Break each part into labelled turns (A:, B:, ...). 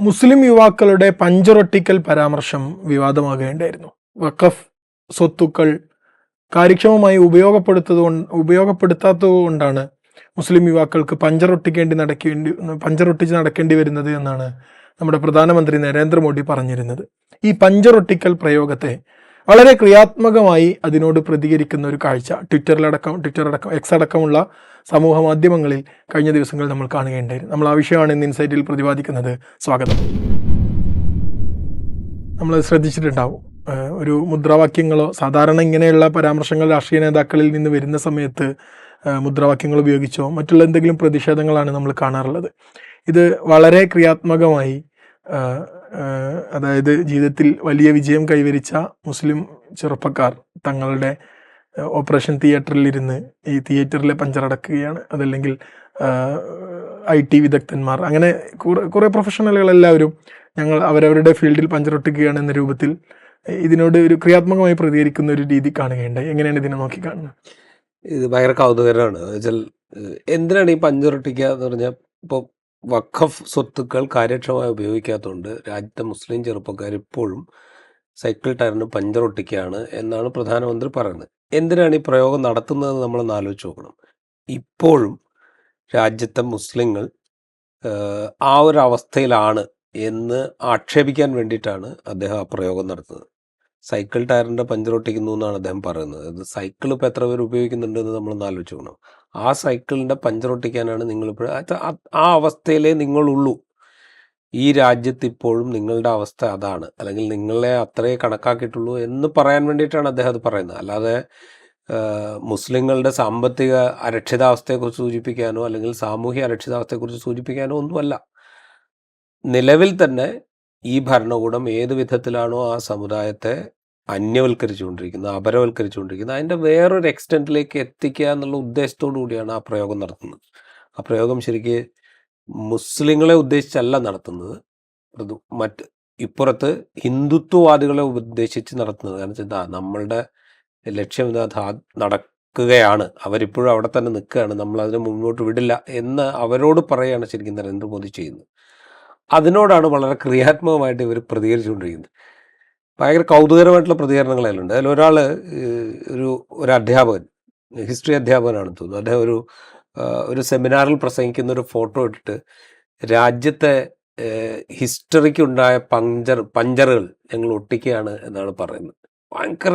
A: മുസ്ലിം യുവാക്കളുടെ പഞ്ചറൊട്ടിക്കൽ പരാമർശം വിവാദമാകുകയുണ്ടായിരുന്നു. വഖഫ് സ്വത്തുക്കൾ കാര്യക്ഷമമായി ഉപയോഗപ്പെടുത്താത്തതുകൊണ്ടാണ് മുസ്ലിം യുവാക്കൾക്ക് പഞ്ചറൊട്ടിച്ച് നടക്കേണ്ടി വരുന്നത് എന്നാണ് നമ്മുടെ പ്രധാനമന്ത്രി നരേന്ദ്രമോദി പറഞ്ഞിരുന്നത്. ഈ പഞ്ചറൊട്ടിക്കൽ പ്രയോഗത്തെ വളരെ ക്രിയാത്മകമായി അതിനോട് പ്രതികരിക്കുന്ന ഒരു കാഴ്ച ട്വിറ്റർ അടക്കം എക്സ് അടക്കമുള്ള സമൂഹ മാധ്യമങ്ങളിൽ കഴിഞ്ഞ ദിവസങ്ങളിൽ നമ്മൾ കാണുകയുണ്ടായിരുന്നു. നമ്മൾ ആ വിഷയമാണ് ഇന്ന് ഇൻസൈറ്റിൽ പ്രതിപാദിക്കുന്നത്. സ്വാഗതം. നമ്മൾ ശ്രദ്ധിച്ചിട്ടുണ്ടാവും, ഒരു മുദ്രാവാക്യങ്ങളോ സാധാരണ ഇങ്ങനെയുള്ള പരാമർശങ്ങൾ രാഷ്ട്രീയ നേതാക്കളിൽ നിന്ന് വരുന്ന സമയത്ത് മുദ്രാവാക്യങ്ങൾ ഉപയോഗിച്ചോ മറ്റുള്ള എന്തെങ്കിലും പ്രതിഷേധങ്ങളാണ് നമ്മൾ കാണാറുള്ളത്. ഇത് വളരെ ക്രിയാത്മകമായി, അതായത് ജീവിതത്തിൽ വലിയ വിജയം കൈവരിച്ച മുസ്ലിം ചെറുപ്പക്കാർ തങ്ങളുടെ ഓപ്പറേഷൻ തിയേറ്ററിൽ ഇരുന്ന് ഈ തിയേറ്ററിലെ പഞ്ചറടക്കുകയാണ്. അതല്ലെങ്കിൽ IT വിദഗ്ധന്മാർ, അങ്ങനെ കുറേ പ്രൊഫഷണലുകളെല്ലാവരും ഞങ്ങൾ അവരവരുടെ ഫീൽഡിൽ പഞ്ചറൊട്ടിക്കുകയാണ് എന്ന രൂപത്തിൽ ഇതിനോട് ഒരു ക്രിയാത്മകമായി പ്രതികരിക്കുന്ന ഒരു രീതി കാണുകയുണ്ടായി. എങ്ങനെയാണ് ഇതിനെ നോക്കിക്കാണുന്നത്?
B: ഇത് ഭയങ്കര കൗതുകരമാണ്. വെച്ചാൽ എന്തിനാണ് ഈ പഞ്ചറൊട്ടിക്കുക എന്ന് പറഞ്ഞാൽ, ഇപ്പോൾ വഖഫ് സ്വത്തുക്കൾ കാര്യക്ഷമമായി ഉപയോഗിക്കാത്തതുകൊണ്ട് രാജ്യത്തെ മുസ്ലിം ചെറുപ്പക്കാർ ഇപ്പോഴും സൈക്കിൾ ടയറിന് പഞ്ചറൊട്ടിക്കുകയാണ് എന്നാണ് പ്രധാനമന്ത്രി പറയുന്നത്. എന്തിനാണ് ഈ പ്രയോഗം നടത്തുന്നതെന്ന് നമ്മളൊന്ന് ആലോചിച്ച് നോക്കണം. ഇപ്പോഴും രാജ്യത്തെ മുസ്ലിങ്ങൾ ആ ഒരു അവസ്ഥയിലാണ് എന്ന് ആക്ഷേപിക്കാൻ വേണ്ടിയിട്ടാണ് അദ്ദേഹം ആ പ്രയോഗം നടത്തുന്നത്. സൈക്കിൾ ടയറിൻ്റെ പഞ്ചറൊട്ടിക്കുന്നു എന്നാണ് അദ്ദേഹം പറയുന്നത്. അത് സൈക്കിൾ ഇപ്പോൾ എത്ര പേര് ഉപയോഗിക്കുന്നുണ്ടെന്ന് നമ്മളൊന്ന് ആലോചിച്ച് നോക്കണം. ആ സൈക്കിളിൻ്റെ പഞ്ചറൊട്ടിക്കാനാണ് നിങ്ങളിപ്പോൾ ആ അവസ്ഥയിലേ നിങ്ങളുള്ളൂ. ഈ രാജ്യത്ത് ഇപ്പോഴും നിങ്ങളുടെ അവസ്ഥ അതാണ്, അല്ലെങ്കിൽ നിങ്ങളെ അത്രേ കണക്കാക്കിയിട്ടുള്ളൂ എന്ന് പറയാൻ വേണ്ടിയിട്ടാണ് അദ്ദേഹം അത് പറയുന്നത്. അല്ലാതെ മുസ്ലിങ്ങളുടെ സാമ്പത്തിക അരക്ഷിതാവസ്ഥയെക്കുറിച്ച് സൂചിപ്പിക്കാനോ അല്ലെങ്കിൽ സാമൂഹ്യ അരക്ഷിതാവസ്ഥയെക്കുറിച്ച് സൂചിപ്പിക്കാനോ ഒന്നുമല്ല. നിലവിൽ തന്നെ ഈ ഭരണകൂടം ഏത് വിധത്തിലാണോ ആ സമുദായത്തെ അന്യവൽക്കരിച്ചുകൊണ്ടിരിക്കുന്നത്, അപരവൽക്കരിച്ചുകൊണ്ടിരിക്കുന്നത്, അതിൻ്റെ വേറൊരു എക്സ്റ്റെൻറ്റിലേക്ക് എത്തിക്കുക എന്നുള്ള ഉദ്ദേശത്തോടു കൂടിയാണ് ആ പ്രയോഗം നടത്തുന്നത്. ആ പ്രയോഗം ശരിക്ക് മുസ്ലിങ്ങളെ ഉദ്ദേശിച്ചല്ല നടത്തുന്നത്, ഇപ്പുറത്ത് ഹിന്ദുത്വവാദികളെ ഉദ്ദേശിച്ച് നടത്തുന്നത്. കാരണം വെച്ചാൽ നമ്മളുടെ ലക്ഷ്യം ഇതാ നടക്കുകയാണ്, അവരിപ്പോഴും അവിടെ തന്നെ നിൽക്കുകയാണ്, നമ്മളതിനെ മുന്നോട്ട് വിടില്ല എന്ന് അവരോട് പറയുകയാണ് ശരിക്കും നരേന്ദ്രമോദി ചെയ്യുന്നത്. അതിനോടാണ് വളരെ ക്രിയാത്മകമായിട്ട് ഇവർ പ്രതികരിച്ചുകൊണ്ടിരിക്കുന്നത്. ഭയങ്കര കൗതുകരമായിട്ടുള്ള പ്രതികരണങ്ങളതിലുണ്ട്. അതിലൊരാൾ ഒരു അധ്യാപകൻ, ഹിസ്റ്ററി അധ്യാപകനാണെന്ന് തോന്നുന്നു, അദ്ദേഹം ഒരു സെമിനാറിൽ പ്രസംഗിക്കുന്ന ഒരു ഫോട്ടോ ഇട്ടിട്ട് രാജ്യത്തെ ഹിസ്റ്ററിക്കുണ്ടായ പഞ്ചറുകൾ ഞങ്ങൾ ഒട്ടിക്കുകയാണ് എന്നാണ് പറയുന്നത്. ഭയങ്കര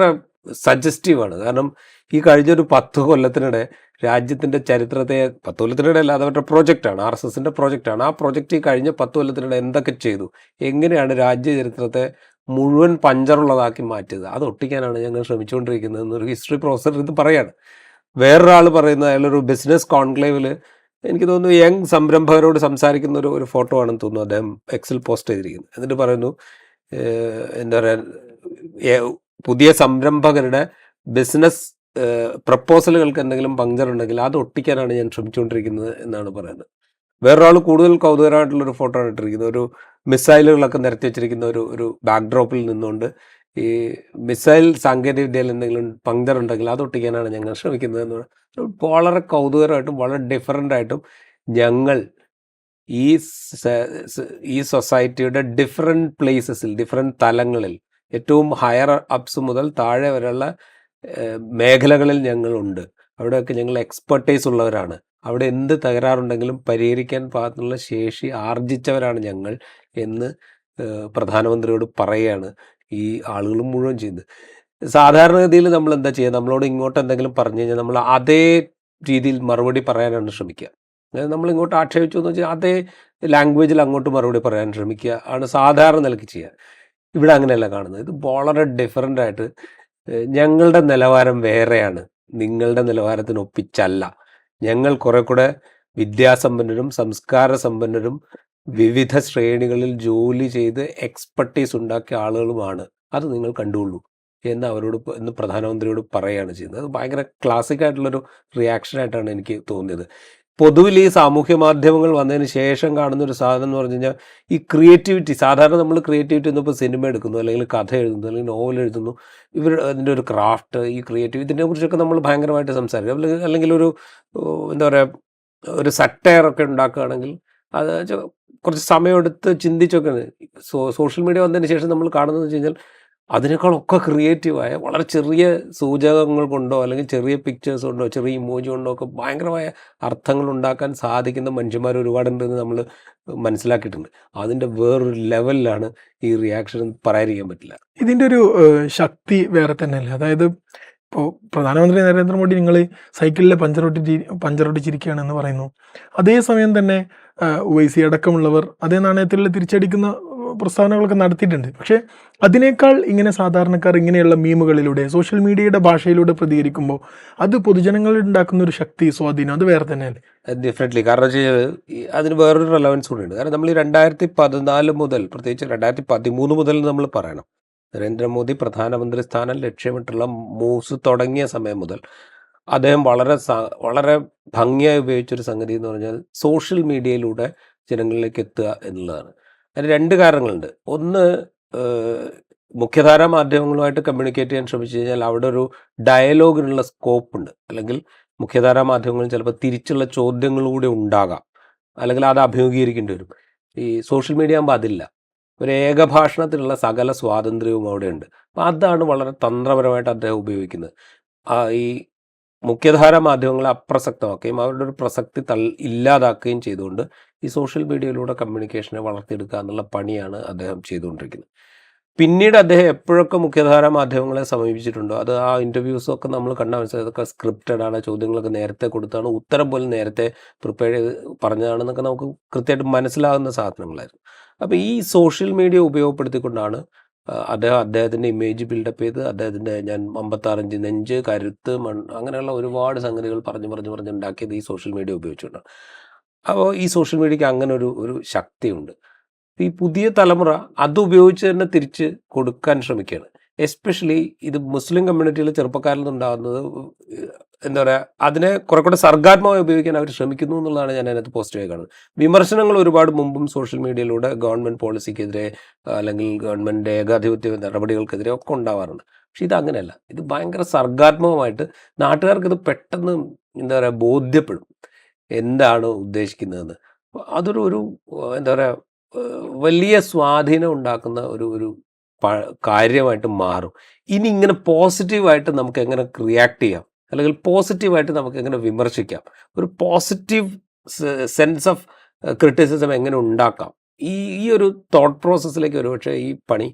B: സജസ്റ്റീവാണ്. കാരണം ഈ കഴിഞ്ഞൊരു 10 കൊല്ലത്തിനിടെ രാജ്യത്തിൻ്റെ ചരിത്രത്തെ, 10 കൊല്ലത്തിനിടെ അല്ല, അതവരുടെ പ്രോജക്റ്റാണ്, RSSൻ്റെ പ്രോജക്റ്റാണ്. ആ പ്രോജക്റ്റ് ഈ കഴിഞ്ഞ 10 കൊല്ലത്തിനിടെ എന്തൊക്കെ ചെയ്തു, എങ്ങനെയാണ് രാജ്യ ചരിത്രത്തെ മുഴുവൻ പഞ്ചറുള്ളതാക്കി മാറ്റിയത്, അത് ഒട്ടിക്കാനാണ് ഞങ്ങൾ ശ്രമിച്ചുകൊണ്ടിരിക്കുന്നത് എന്നൊരു ഹിസ്റ്ററി പ്രൊഫസർ ഇത് പറയാണ്. വേറൊരാൾ പറയുന്നത്, അയാളൊരു ബിസിനസ് കോൺക്ലേവിൽ എനിക്ക് തോന്നുന്നു യങ് സംരംഭകരോട് സംസാരിക്കുന്ന ഒരു ഫോട്ടോ ആണെന്ന് തോന്നുന്നു അദ്ദേഹം എക്സിൽ പോസ്റ്റ് ചെയ്തിരിക്കുന്നത്. എന്നിട്ട് പറയുന്നു, എന്താ പറയുക, പുതിയ സംരംഭകരുടെ ബിസിനസ് പ്രപ്പോസലുകൾക്ക് എന്തെങ്കിലും പങ്ക്ചറുണ്ടെങ്കിൽ അത് ഒട്ടിക്കാനാണ് ഞാൻ ശ്രമിച്ചുകൊണ്ടിരിക്കുന്നത് എന്നാണ് പറയുന്നത്. വേറൊരാൾ കൂടുതൽ കൗതുകരമായിട്ടുള്ളൊരു ഫോട്ടോ ആണ് ഇട്ടിരിക്കുന്നത്. ഒരു മിസൈലുകളൊക്കെ നിരത്തി വെച്ചിരിക്കുന്ന ഒരു ബാക്ക്ഡ്രോപ്പിൽ നിന്നുകൊണ്ട് ഈ മിസൈൽ സാങ്കേതിക വിദ്യയിൽ എന്തെങ്കിലും പങ്ക്ചർ ഉണ്ടെങ്കിൽ അത് ഒട്ടിക്കാനാണ് ഞങ്ങൾ ശ്രമിക്കുന്നത് എന്ന് വളരെ കൗതുകരമായിട്ടും വളരെ ഡിഫറൻ്റായിട്ടും ഞങ്ങൾ ഈ സൊസൈറ്റിയുടെ ഡിഫറെൻറ്റ് പ്ലേസസിൽ, ഡിഫറെൻറ്റ് തലങ്ങളിൽ, ഏറ്റവും ഹയർ അപ്സ് മുതൽ താഴെ വരെയുള്ള മേഖലകളിൽ ഞങ്ങളുണ്ട്. അവിടെയൊക്കെ ഞങ്ങൾ എക്സ്പെർട്ടൈസ് ഉള്ളവരാണ്. അവിടെ എന്ത് തകരാറുണ്ടെങ്കിലും പരിഹരിക്കാൻ പാകത്തിനുള്ള ശേഷി ആർജിച്ചവരാണ് ഞങ്ങൾ എന്ന് പ്രധാനമന്ത്രിയോട് പറയുകയാണ് ഈ ആളുകൾ മുഴുവൻ ചെയ്യുന്നത്. സാധാരണഗതിയിൽ നമ്മൾ എന്താ ചെയ്യുക, നമ്മളോട് ഇങ്ങോട്ട് എന്തെങ്കിലും പറഞ്ഞു കഴിഞ്ഞാൽ നമ്മൾ അതേ രീതിയിൽ മറുപടി പറയാനാണ് ശ്രമിക്കുക. അതായത് നമ്മൾ ഇങ്ങോട്ട് ആക്ഷേപിച്ചു എന്ന് വെച്ചാൽ അതേ ലാംഗ്വേജിൽ അങ്ങോട്ട് മറുപടി പറയാൻ ശ്രമിക്കുക ആണ് സാധാരണ നിലയ്ക്ക് ചെയ്യുക. ഇവിടെ അങ്ങനെയല്ല കാണുന്നത്. ഇത് വളരെ ഡിഫറൻ്റായിട്ട് ഞങ്ങളുടെ നിലവാരം വേറെയാണ്, നിങ്ങളുടെ നിലവാരത്തിന് ഒപ്പിച്ചല്ല. ഞങ്ങൾ കുറെ കൂടെ വിദ്യാസമ്പന്നരും സംസ്കാര സമ്പന്നരും വിവിധ ശ്രേണികളിൽ ജോലി ചെയ്ത് എക്സ്പെർട്ടീസ് ഉണ്ടാക്കിയ ആളുകളുമാണ്, അത് നിങ്ങൾ കണ്ടുകൊള്ളൂ എന്ന് പ്രധാനമന്ത്രിയോട് പറയുകയാണ് ചെയ്യുന്നത്. അത് ഭയങ്കര ക്ലാസിക്കായിട്ടുള്ളൊരു റിയാക്ഷനായിട്ടാണ് എനിക്ക് തോന്നിയത്. പൊതുവിൽ ഈ സാമൂഹ്യ മാധ്യമങ്ങൾ വന്നതിന് ശേഷം കാണുന്ന ഒരു സാധനം എന്ന് പറഞ്ഞു കഴിഞ്ഞാൽ ഈ ക്രിയേറ്റിവിറ്റി. സാധാരണ നമ്മൾ ക്രിയേറ്റിവിറ്റി എന്നിപ്പോൾ സിനിമ എടുക്കുന്നു, അല്ലെങ്കിൽ കഥ എഴുതുന്നു, അല്ലെങ്കിൽ നോവൽ എഴുതുന്നു, അതിൻ്റെ ഒരു ക്രാഫ്റ്റ്, ഈ ക്രിയേറ്റീവ്, ഇതിനെക്കുറിച്ചൊക്കെ നമ്മൾ ഭയങ്കരമായിട്ട് സംസാരിക്കും. അല്ലെങ്കിൽ എന്താ പറയുക, ഒരു സട്ടയറൊക്കെ ഉണ്ടാക്കുകയാണെങ്കിൽ അത് കുറച്ച് സമയമെടുത്ത് ചിന്തിച്ചൊക്കെ സോഷ്യൽ മീഡിയ വന്നതിന് ശേഷം നമ്മൾ കാണുന്നത് വെച്ച് കഴിഞ്ഞാൽ അതിനേക്കാളൊക്കെ ക്രിയേറ്റീവായ വളരെ ചെറിയ സൂചകങ്ങൾ കൊണ്ടോ അല്ലെങ്കിൽ ചെറിയ പിക്ചേഴ്സ് കൊണ്ടോ ചെറിയ ഇമോജി കൊണ്ടോ ഒക്കെ ഭയങ്കരമായ അർത്ഥങ്ങൾ ഉണ്ടാക്കാൻ സാധിക്കുന്ന മനുഷ്യന്മാർ ഒരുപാടുണ്ടെന്ന് നമ്മൾ മനസ്സിലാക്കിയിട്ടുണ്ട്. അതിൻ്റെ വേറൊരു ലെവലിലാണ് ഈ റിയാക്ഷൻ പറയാതിരിക്കാൻ പറ്റില്ല.
A: ഇതിൻ്റെ ഒരു ശക്തി വേറെ തന്നെയല്ലേ? അതായത് ഇപ്പോൾ പ്രധാനമന്ത്രി നരേന്ദ്രമോദി നിങ്ങൾ സൈക്കിളിലെ പഞ്ചറൊട്ടിച്ചിരിക്കുകയാണെന്ന് പറയുന്നു. അതേസമയം തന്നെ ഉവൈസി അടക്കമുള്ളവർ അതേ നാണയത്തിലുള്ള തിരിച്ചടിക്കുന്ന പ്രസ്താവനകളൊക്കെ നടത്തിയിട്ടുണ്ട്. പക്ഷേ അതിനേക്കാൾ ഇങ്ങനെ സാധാരണക്കാർ ഇങ്ങനെയുള്ള മീമുകളിലൂടെ സോഷ്യൽ മീഡിയയുടെ ഭാഷയിലൂടെ പ്രതികരിക്കുമ്പോൾ അത് പൊതുജനങ്ങളിൽ ഉണ്ടാക്കുന്ന ഒരു ശക്തി, സ്വാധീനം അത് വേറെ തന്നെയല്ലേ?
B: ഡെഫിനറ്റ്ലി. കാരണം വെച്ച് കഴിഞ്ഞാൽ അതിന് വേറൊരു റെലവൻസ് കൂടി ഉണ്ട്. കാരണം നമ്മൾ ഈ 2014 മുതൽ, പ്രത്യേകിച്ച് 2013 മുതൽ നമ്മൾ പറയണം, നരേന്ദ്രമോദി പ്രധാനമന്ത്രി സ്ഥാനം ലക്ഷ്യമിട്ടുള്ള മൂവ്സ് തുടങ്ങിയ സമയം മുതൽ അദ്ദേഹം വളരെ ഭംഗിയായി ഉപയോഗിച്ചൊരു സംഗതി എന്ന് പറഞ്ഞാൽ സോഷ്യൽ മീഡിയയിലൂടെ ജനങ്ങളിലേക്ക് എത്തുക എന്നുള്ളതാണ്. അതിന് 2 കാരണങ്ങളുണ്ട്. ഒന്ന്, മുഖ്യധാരാ മാധ്യമങ്ങളുമായിട്ട് കമ്മ്യൂണിക്കേറ്റ് ചെയ്യാൻ ശ്രമിച്ചു കഴിഞ്ഞാൽ അവിടെ ഒരു ഡയലോഗിനുള്ള സ്കോപ്പ് ഉണ്ട്. അല്ലെങ്കിൽ മുഖ്യധാരാ മാധ്യമങ്ങളിൽ ചിലപ്പോൾ തിരിച്ചുള്ള ചോദ്യങ്ങളൂടെ ഉണ്ടാകാം, അല്ലെങ്കിൽ അത് അഭിമുഖീകരിക്കേണ്ടി വരും. ഈ സോഷ്യൽ മീഡിയ ആകുമ്പോൾ അതില്ല. ഒരു ഏകഭാഷണത്തിലുള്ള സകല സ്വാതന്ത്ര്യവും അവിടെയുണ്ട്. അപ്പം അതാണ് വളരെ തന്ത്രപരമായിട്ട് അദ്ദേഹം ഉപയോഗിക്കുന്നത്. ഈ മുഖ്യധാരാ മാധ്യമങ്ങളെ അപ്രസക്തമാക്കുകയും അവരുടെ ഒരു പ്രസക്തി ഇല്ലാതാക്കുകയും ചെയ്തുകൊണ്ട് ഈ സോഷ്യൽ മീഡിയയിലൂടെ കമ്മ്യൂണിക്കേഷനെ വളർത്തിയെടുക്കുക എന്നുള്ള പണിയാണ് അദ്ദേഹം ചെയ്തുകൊണ്ടിരിക്കുന്നത്. പിന്നീട് അദ്ദേഹം എപ്പോഴൊക്കെ മുഖ്യധാരാ മാധ്യമങ്ങളെ സമീപിച്ചിട്ടുണ്ടോ അത് ആ ഇൻ്റർവ്യൂസൊക്കെ നമ്മൾ കണ്ടാൽ മനസ്സിലായി അതൊക്കെ സ്ക്രിപ്റ്റഡ് ആണ്, ചോദ്യങ്ങളൊക്കെ നേരത്തെ കൊടുത്താണ്, ഉത്തരം പോലും നേരത്തെ പ്രിപ്പയർ ചെയ്ത് പറഞ്ഞതാണെന്നൊക്കെ നമുക്ക് കൃത്യമായിട്ട് മനസ്സിലാകുന്ന സാധനങ്ങളായിരുന്നു. അപ്പോൾ ഈ സോഷ്യൽ മീഡിയ ഉപയോഗപ്പെടുത്തിക്കൊണ്ടാണ് അദ്ദേഹത്തിൻ്റെ ഇമേജ് ബിൽഡപ്പ് ചെയ്ത് അദ്ദേഹത്തിൻ്റെ ഞാൻ 56 ഇഞ്ച് നെഞ്ച്, കരുത്ത്, അങ്ങനെയുള്ള ഒരുപാട് സംഗതികൾ പറഞ്ഞ് ഉണ്ടാക്കിയത് ഈ സോഷ്യൽ മീഡിയ ഉപയോഗിച്ചുകൊണ്ടാണ്. അപ്പോൾ ഈ സോഷ്യൽ മീഡിയയ്ക്ക് അങ്ങനെ ഒരു ശക്തിയുണ്ട്. ഈ പുതിയ തലമുറ അത് ഉപയോഗിച്ച് തന്നെ തിരിച്ച് കൊടുക്കാൻ ശ്രമിക്കുകയാണ്. എസ്പെഷ്യലി ഇത് മുസ്ലിം കമ്മ്യൂണിറ്റിയിലെ ചെറുപ്പക്കാരിൽ നിന്നുണ്ടാകുന്നത് എന്താ പറയുക, അതിനെ കുറെ കൂടെ സർഗാത്മകമായി ഉപയോഗിക്കാൻ അവർ ശ്രമിക്കുന്നു എന്നുള്ളതാണ് ഞാൻ അതിനകത്ത് പോസിറ്റീവായി കാണുന്നത്. വിമർശനങ്ങൾ ഒരുപാട് മുമ്പും സോഷ്യൽ മീഡിയയിലൂടെ ഗവൺമെൻറ് പോളിസിക്കെതിരെ അല്ലെങ്കിൽ ഗവൺമെൻറ് ഏകാധിപത്യ നടപടികൾക്കെതിരെ ഒക്കെ ഉണ്ടാവാറുണ്ട്. പക്ഷെ ഇത് അങ്ങനെയല്ല. ഇത് ഭയങ്കര സർഗാത്മകമായിട്ട് നാട്ടുകാർക്ക് ഇത് പെട്ടെന്ന് എന്താ പറയുക ബോധ്യപ്പെടും എന്താണ് ഉദ്ദേശിക്കുന്നതെന്ന്. അതൊരു എന്താ പറയുക വലിയ സ്വാധീനം ഉണ്ടാക്കുന്ന ഒരു കാര്യമായിട്ട് മാറും. ഇനി ഇങ്ങനെ പോസിറ്റീവായിട്ട് നമുക്ക് എങ്ങനെ റിയാക്ട് ചെയ്യാം, അല്ലെങ്കിൽ പോസിറ്റീവായിട്ട് നമുക്ക് എങ്ങനെ വിമർശിക്കാം, ഒരു പോസിറ്റീവ് സെൻസ് ഓഫ് ക്രിറ്റിസിസം എങ്ങനെ ഉണ്ടാക്കാം, ഈ ഒരു തോട്ട് പ്രോസസ്സിലേക്ക് ഒരുപക്ഷെ ഈ പണി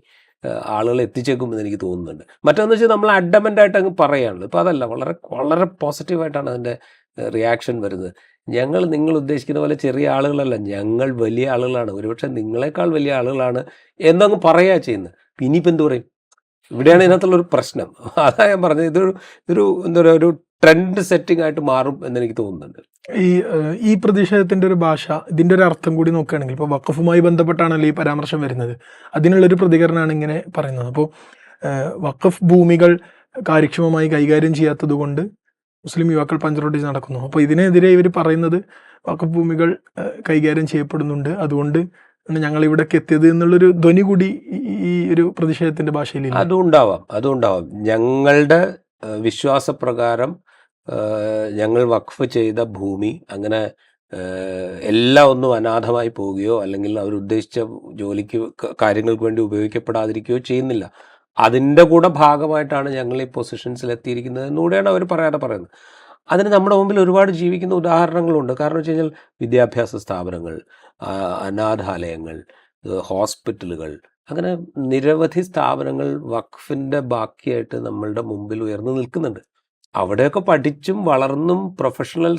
B: ആളുകൾ എത്തിച്ചേക്കുമെന്ന് എനിക്ക് തോന്നുന്നുണ്ട്. മറ്റൊന്ന് വെച്ചാൽ നമ്മൾ അഡമൻ്റായിട്ട് അങ്ങ് പറയുകയാണല്ലോ. ഇപ്പോൾ അതല്ല, വളരെ പോസിറ്റീവായിട്ടാണ് അതിൻ്റെ റിയാക്ഷൻ വരുന്നത്. നിങ്ങൾ ഉദ്ദേശിക്കുന്ന പോലെ ചെറിയ ആളുകളല്ല, ഞങ്ങൾ വലിയ ആളുകളാണ്, ഒരുപക്ഷെ നിങ്ങളെക്കാൾ വലിയ ആളുകളാണ് എന്നങ്ങ് പറയുക ചെയ്യുന്നത്. ഇനിയിപ്പോൾ എന്ത് പറയും? ഇവിടെയാണ് ഇതിനകത്തുള്ളൊരു പ്രശ്നം. അതാ ഞാൻ പറഞ്ഞത്, ഇതൊരു എന്താ പറയുക ഒരു ട്രെൻഡ് സെറ്റിംഗ് ആയിട്ട് മാറും എന്നെനിക്ക് തോന്നുന്നുണ്ട്.
A: ഈ പ്രതിഷേധത്തിൻ്റെ ഒരു ഭാഷ, ഇതിൻ്റെ ഒരു അർത്ഥം കൂടി നോക്കുകയാണെങ്കിൽ ഇപ്പോൾ വഖഫുമായി ബന്ധപ്പെട്ടാണല്ലോ ഈ പരാമർശം വരുന്നത്. അതിനുള്ളൊരു പ്രതികരണമാണ് ഇങ്ങനെ പറയുന്നത്. അപ്പോൾ വഖഫ് ഭൂമികൾ കാര്യക്ഷമമായി കൈകാര്യം ചെയ്യാത്തത് കൊണ്ട് മുസ്ലിം യുവാക്കൾ പഞ്ചറൊട്ടിച്ച് നടക്കുന്നു. അപ്പോൾ ഇതിനെതിരെ ഇവർ പറയുന്നത് വഖഫ് ഭൂമികൾ കൈകാര്യം ചെയ്യപ്പെടുന്നുണ്ട്, അതുകൊണ്ട് ഞങ്ങൾ ഇവിടേക്ക് എത്തിയത് എന്നുള്ളൊരു ധ്വനി കൂടി ഈ ഒരു പ്രതിഷേധത്തിന്റെ ഭാഷയിൽ
B: അതുണ്ടാവാം. ഞങ്ങളുടെ വിശ്വാസപ്രകാരം ഞങ്ങൾ വഖഫ് ചെയ്ത ഭൂമി അങ്ങനെ എല്ലാം ഒന്നും അനാഥമായി പോവുകയോ അല്ലെങ്കിൽ അവരുദ്ദേശിച്ച ജോലിക്ക് കാര്യങ്ങൾക്ക് വേണ്ടി ഉപയോഗിക്കപ്പെടാതിരിക്കുകയോ ചെയ്യുന്നില്ല. അതിൻ്റെ കൂടെ ഭാഗമായിട്ടാണ് ഞങ്ങൾ ഈ പൊസിഷൻസിൽ എത്തിയിരിക്കുന്നത് എന്നുകൂടെയാണ് അവർ പറയുന്നത്. അതിന് നമ്മുടെ മുമ്പിൽ ഒരുപാട് ജീവിക്കുന്ന ഉദാഹരണങ്ങളുണ്ട്. കാരണം വെച്ച് കഴിഞ്ഞാൽ വിദ്യാഭ്യാസ സ്ഥാപനങ്ങൾ, അനാഥാലയങ്ങൾ, ഹോസ്പിറ്റലുകൾ, അങ്ങനെ നിരവധി സ്ഥാപനങ്ങൾ വഖഫിൻ്റെ ബാക്കിയായിട്ട് നമ്മളുടെ മുമ്പിൽ ഉയർന്നു നിൽക്കുന്നുണ്ട്. അവിടെയൊക്കെ പഠിച്ചും വളർന്നും പ്രൊഫഷണൽ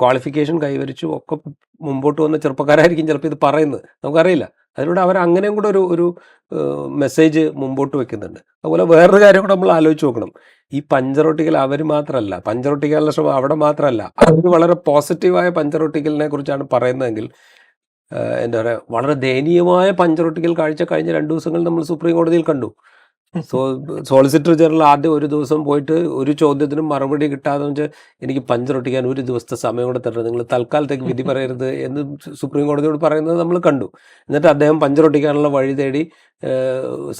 B: ക്വാളിഫിക്കേഷൻ കൈവരിച്ചും ഒക്കെ മുമ്പോട്ട് വന്ന ചെറുപ്പക്കാരായിരിക്കും ചിലപ്പോൾ ഇത് പറയുന്നത്, നമുക്കറിയില്ല. അതിലൂടെ അവർ അങ്ങനെയും കൂടെ ഒരു മെസ്സേജ് മുമ്പോട്ട് വെക്കുന്നുണ്ട്. അതുപോലെ വേറൊരു കാര്യം കൂടെ നമ്മൾ ആലോചിച്ച് നോക്കണം. ഈ പഞ്ചറൊട്ടിക്കൽ അവർ മാത്രമല്ല, പഞ്ചറൊട്ടിക്കാനുള്ള ശ്രമം അവിടെ മാത്രമല്ല, അവർ വളരെ പോസിറ്റീവായ പഞ്ചറൊട്ടിക്കലിനെ കുറിച്ചാണ് പറയുന്നതെങ്കിൽ എന്താ പറയുക, വളരെ ദയനീയമായ പഞ്ചറൊട്ടിക്കൽ കാഴ്ച കഴിഞ്ഞ 2 ദിവസങ്ങൾ നമ്മൾ സുപ്രീം കോടതിയിൽ കണ്ടു. സോളിസിറ്റർ ജനറൽ ആദ്യം ഒരു ദിവസം പോയിട്ട് ഒരു ചോദ്യത്തിനും മറുപടി കിട്ടാതെ വെച്ചാൽ എനിക്ക് പഞ്ചറൊട്ടിക്കാൻ 1 ദിവസത്തെ സമയം കൂടെ തരണം, നിങ്ങൾ തൽക്കാലത്തേക്ക് വിധി പറയരുത് എന്ന് സുപ്രീം കോടതിയോട് പറയുന്നത് നമ്മൾ കണ്ടു. എന്നിട്ട് അദ്ദേഹം പഞ്ചറൊട്ടിക്കാനുള്ള വഴി തേടി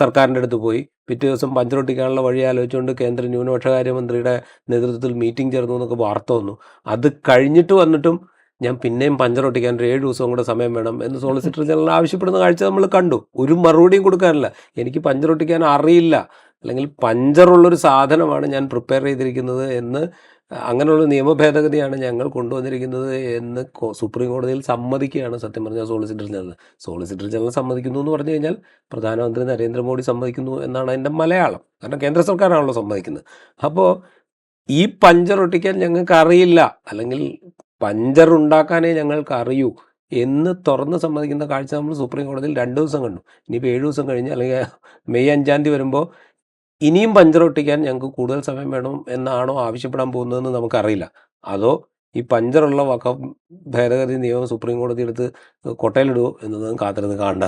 B: സർക്കാരിൻ്റെ അടുത്ത് പോയി. പിറ്റേ ദിവസം പഞ്ചറൊട്ടിക്കാനുള്ള വഴി ആലോചിച്ചുകൊണ്ട് കേന്ദ്ര ന്യൂനപക്ഷകാര്യമന്ത്രിയുടെ നേതൃത്വത്തിൽ മീറ്റിംഗ് ചേർന്നു എന്നൊക്കെ വാർത്ത വന്നു. അത് കഴിഞ്ഞിട്ട് വന്നിട്ടും ഞാൻ പിന്നെയും പഞ്ചർ ഒട്ടിക്കാൻ ഒരു 7 ദിവസവും കൂടെ സമയം വേണം എന്ന് സോളിസിറ്റർ ജനറൽ ആവശ്യപ്പെടുന്ന കാഴ്ച നമ്മൾ കണ്ടു. ഒരു മറുപടിയും കൊടുക്കാനില്ല. എനിക്ക് പഞ്ചർ ഒട്ടിക്കാൻ അറിയില്ല, അല്ലെങ്കിൽ പഞ്ചറുള്ളൊരു സാധനമാണ് ഞാൻ പ്രിപ്പയർ ചെയ്തിരിക്കുന്നത് എന്ന്, അങ്ങനെയുള്ള നിയമ ഭേദഗതിയാണ് ഞങ്ങൾ കൊണ്ടുവന്നിരിക്കുന്നത് എന്ന് സുപ്രീം കോടതിയിൽ സമ്മതിക്കുകയാണ് സത്യം പറഞ്ഞാൽ സോളിസിറ്റർ ജനറൽ. സോളിസിറ്റർ ജനറൽ സമ്മതിക്കുന്നു എന്ന് പറഞ്ഞു കഴിഞ്ഞാൽ പ്രധാനമന്ത്രി നരേന്ദ്രമോദി സമ്മതിക്കുന്നു എന്നാണ് അതിൻ്റെ മലയാളം. കാരണം കേന്ദ്ര സർക്കാരാണല്ലോ സമ്മതിക്കുന്നത്. അപ്പോൾ ഈ പഞ്ചർ ഒട്ടിക്കാൻ ഞങ്ങൾക്ക് അറിയില്ല, അല്ലെങ്കിൽ പഞ്ചർ ഉണ്ടാക്കാനേ ഞങ്ങൾക്ക് അറിയൂ എന്ന് തുറന്ന് സമ്മതിക്കുന്ന കാഴ്ച നമ്മൾ സുപ്രീം കോടതിയിൽ 2 ദിവസം കണ്ടു. ഇനിയിപ്പോൾ 7 ദിവസം കഴിഞ്ഞ്, അല്ലെങ്കിൽ മെയ് 5-ാം തീയതി വരുമ്പോൾ ഇനിയും പഞ്ചർ ഒട്ടിക്കാൻ ഞങ്ങൾക്ക് കൂടുതൽ സമയം വേണം എന്നാണോ ആവശ്യപ്പെടാൻ പോകുന്നതെന്ന് നമുക്കറിയില്ല. അതോ ഈ പഞ്ചറുള്ള വഖഫ് ഭേദഗതി നിയമം സുപ്രീം കോടതി എടുത്ത് കൊട്ടയിലിടുമോ എന്നതും കാത്തിരുന്ന് കാണണ്ട.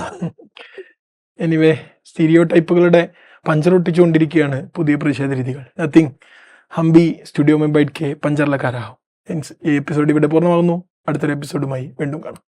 A: എനിവേ, സ്റ്റീരിയോ ടൈപ്പുകളുടെ പഞ്ചർ ഒട്ടിച്ചുകൊണ്ടിരിക്കുകയാണ് പുതിയ പ്രതിഷേധ രീതികൾ. നത്തിങ് ഹംബി സ്റ്റുഡിയോ में बैठ के पंचर लगा रहा हूं. ഈ എപ്പിസോഡ് ഇവിടെ പൂർണ്ണമാകുന്നു. അടുത്തൊരു എപ്പിസോഡുമായി വീണ്ടും കാണാം.